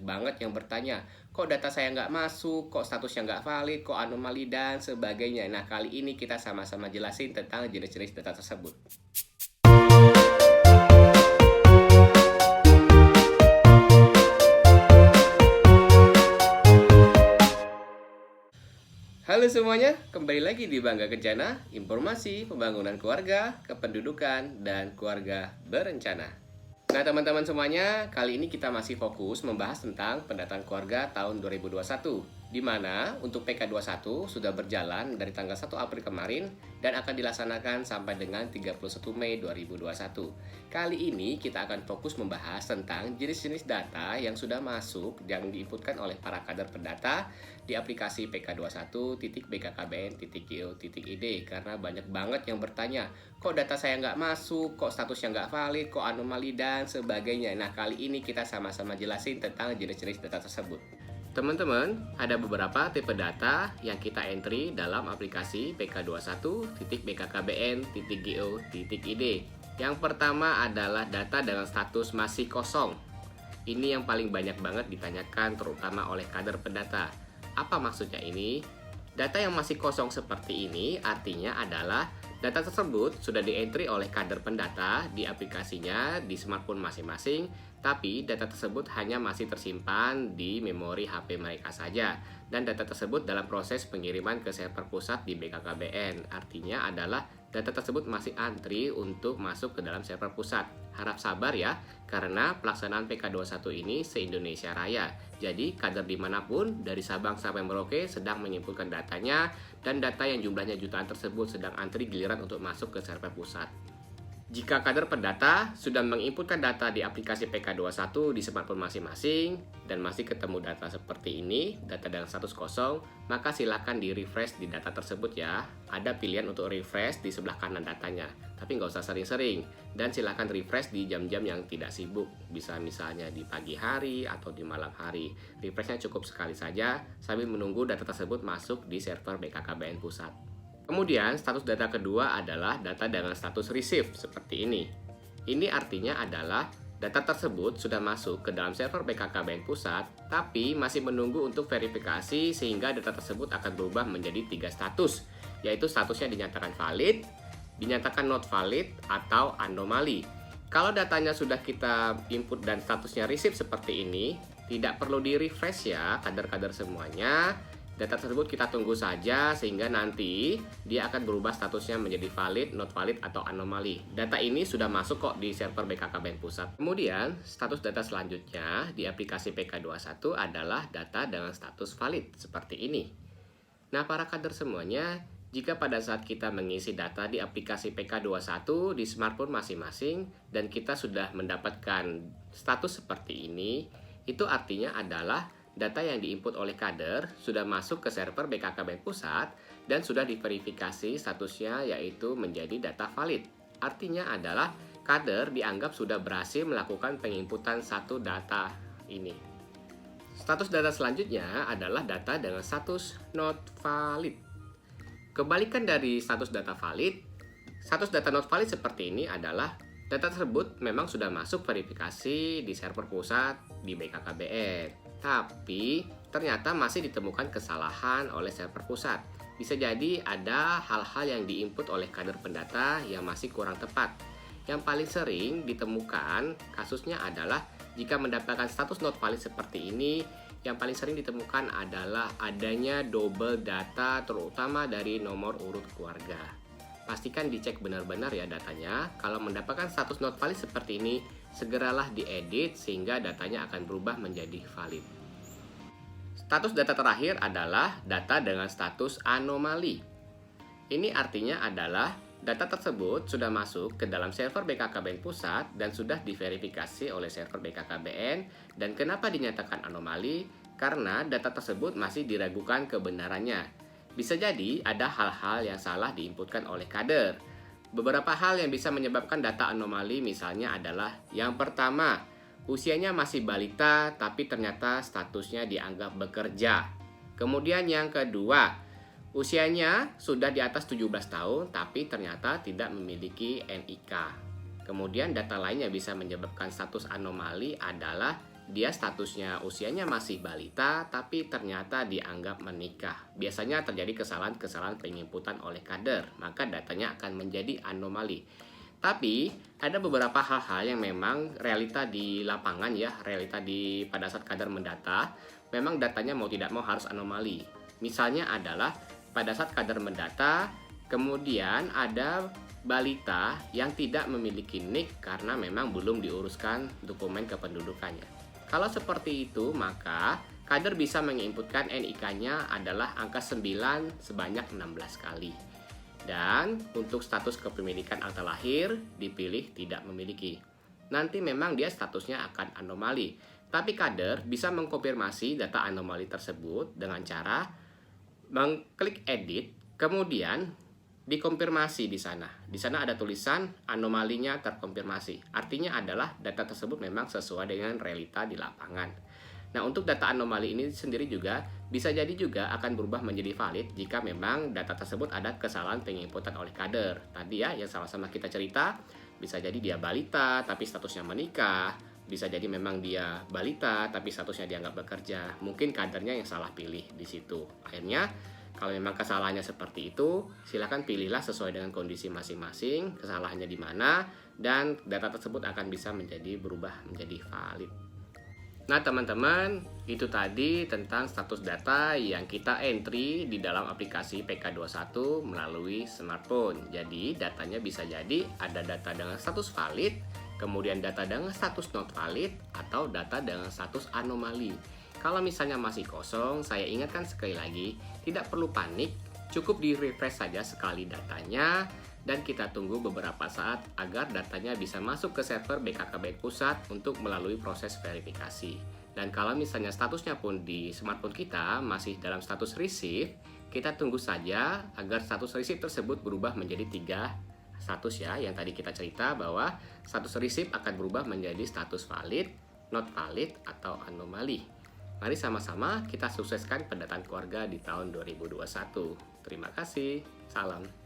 banget yang bertanya, kok data saya nggak masuk, kok statusnya nggak valid, kok anomali, dan sebagainya. Nah, kali ini kita sama-sama jelasin tentang jenis-jenis data tersebut. Halo semuanya, kembali lagi di Bangga Kencana, informasi pembangunan keluarga, kependudukan, dan keluarga berencana. Nah teman-teman semuanya, kali ini kita masih fokus membahas tentang pendataan keluarga tahun 2021, di mana untuk PK21 sudah berjalan dari tanggal 1 April kemarin dan akan dilaksanakan sampai dengan 31 Mei 2021. Kali ini kita akan fokus membahas tentang jenis-jenis data yang sudah masuk yang diinputkan oleh para kader pendata di aplikasi pk21.bkkbn.go.id, karena banyak banget yang bertanya, kok data saya nggak masuk, kok statusnya nggak valid, kok anomali, dan sebagainya. Nah, kali ini kita sama-sama jelasin tentang jenis-jenis data tersebut. Teman-teman, ada beberapa tipe data yang kita entry dalam aplikasi pk21.bkkbn.go.id. Yang pertama adalah data dengan status masih kosong. Ini yang paling banyak banget ditanyakan terutama oleh kader pendata. Apa maksudnya ini? Data yang masih kosong seperti ini artinya adalah data tersebut sudah di-entry oleh kader pendata di aplikasinya di smartphone masing-masing, tapi data tersebut hanya masih tersimpan di memori HP mereka saja. Dan data tersebut dalam proses pengiriman ke server pusat di BKKBN. Artinya adalah data tersebut masih antri untuk masuk ke dalam server pusat. Harap sabar ya, karena pelaksanaan PK21 ini se-Indonesia Raya. Jadi kader dimanapun, dari Sabang sampai Merauke sedang menyimpulkan datanya, dan data yang jumlahnya jutaan tersebut sedang antri giliran untuk masuk ke server pusat. Jika kader pendata sudah menginputkan data di aplikasi PK21 di smartphone masing-masing dan masih ketemu data seperti ini, data dengan status kosong, maka silakan di-refresh di data tersebut ya. Ada pilihan untuk refresh di sebelah kanan datanya, tapi nggak usah sering-sering. Dan silakan refresh di jam-jam yang tidak sibuk, bisa misalnya di pagi hari atau di malam hari. Refreshnya cukup sekali saja sambil menunggu data tersebut masuk di server BKKBN pusat. Kemudian status data kedua adalah data dengan status receive seperti ini. Ini artinya adalah data tersebut sudah masuk ke dalam server BKKBN pusat, tapi masih menunggu untuk verifikasi sehingga data tersebut akan berubah menjadi 3 status, yaitu statusnya dinyatakan valid, dinyatakan not valid, atau anomali. Kalau datanya sudah kita input dan statusnya receive seperti ini, tidak perlu di-refresh ya kader-kader semuanya. Data tersebut kita tunggu saja sehingga nanti dia akan berubah statusnya menjadi valid, not valid, atau anomali. Data ini sudah masuk kok di server BKKBN pusat. Kemudian, status data selanjutnya di aplikasi PK21 adalah data dengan status valid seperti ini. Nah, para kader semuanya, jika pada saat kita mengisi data di aplikasi PK21 di smartphone masing-masing dan kita sudah mendapatkan status seperti ini, itu artinya adalah data yang diinput oleh kader sudah masuk ke server BKKBN pusat dan sudah diverifikasi statusnya yaitu menjadi data valid. Artinya adalah kader dianggap sudah berhasil melakukan penginputan satu data ini. Status data selanjutnya adalah data dengan status not valid. Kebalikan dari status data valid, status data not valid seperti ini adalah data tersebut memang sudah masuk verifikasi di server pusat di BKKBN. Tapi ternyata masih ditemukan kesalahan oleh server pusat. Bisa jadi ada hal-hal yang diinput oleh kader pendata yang masih kurang tepat. Yang paling sering ditemukan kasusnya adalah jika mendapatkan status not valid seperti ini, yang paling sering ditemukan adalah adanya double data terutama dari nomor urut keluarga. Pastikan dicek benar-benar ya datanya. Kalau mendapatkan status not valid seperti ini, segeralah diedit sehingga datanya akan berubah menjadi valid. Status data terakhir adalah data dengan status anomali. Ini artinya adalah data tersebut sudah masuk ke dalam server BKKBN pusat dan sudah diverifikasi oleh server BKKBN. Dan kenapa dinyatakan anomali? Karena data tersebut masih diragukan kebenarannya. Bisa jadi ada hal-hal yang salah diinputkan oleh kader. Beberapa hal yang bisa menyebabkan data anomali misalnya adalah yang pertama, usianya masih balita tapi ternyata statusnya dianggap bekerja. Kemudian yang kedua, usianya sudah di atas 17 tahun tapi ternyata tidak memiliki NIK. Kemudian data lain yang bisa menyebabkan status anomali adalah dia statusnya usianya masih balita, tapi ternyata dianggap menikah. Biasanya terjadi kesalahan-kesalahan penginputan oleh kader, maka datanya akan menjadi anomali. Tapi ada beberapa hal-hal yang memang realita di lapangan ya, realita pada saat kader mendata, memang datanya mau tidak mau harus anomali. Misalnya adalah pada saat kader mendata, kemudian ada balita yang tidak memiliki NIK karena memang belum diuruskan dokumen kependudukannya. Kalau seperti itu, maka kader bisa menginputkan NIK-nya adalah angka 9 sebanyak 16 kali. Dan untuk status kepemilikan akta lahir dipilih tidak memiliki. Nanti memang dia statusnya akan anomali. Tapi kader bisa mengkonfirmasi data anomali tersebut dengan cara mengklik edit, kemudian dikonfirmasi di sana. Di sana ada tulisan anomalinya terkonfirmasi. Artinya adalah data tersebut memang sesuai dengan realita di lapangan. Nah, untuk data anomali ini sendiri juga bisa jadi juga akan berubah menjadi valid jika memang data tersebut ada kesalahan penginputan oleh kader. Tadi ya yang sama-sama kita cerita, bisa jadi dia balita tapi statusnya menikah, bisa jadi memang dia balita tapi statusnya dianggap bekerja. Mungkin kadernya yang salah pilih di situ. Akhirnya kalau memang kesalahannya seperti itu, silakan pilihlah sesuai dengan kondisi masing-masing, kesalahannya di mana, dan data tersebut akan bisa berubah menjadi valid. Nah teman-teman, itu tadi tentang status data yang kita entry di dalam aplikasi PK21 melalui smartphone. Jadi datanya bisa jadi ada data dengan status valid, kemudian data dengan status not valid, atau data dengan status anomali. Kalau misalnya masih kosong, saya ingatkan sekali lagi, tidak perlu panik, cukup di-refresh saja sekali datanya, dan kita tunggu beberapa saat agar datanya bisa masuk ke server BKKBN Pusat untuk melalui proses verifikasi. Dan kalau misalnya statusnya pun di smartphone kita masih dalam status receive, kita tunggu saja agar status receive tersebut berubah menjadi 3 status ya, yang tadi kita cerita bahwa status receive akan berubah menjadi status valid, not valid, atau anomali. Mari sama-sama kita sukseskan pendataan keluarga di tahun 2021. Terima kasih. Salam.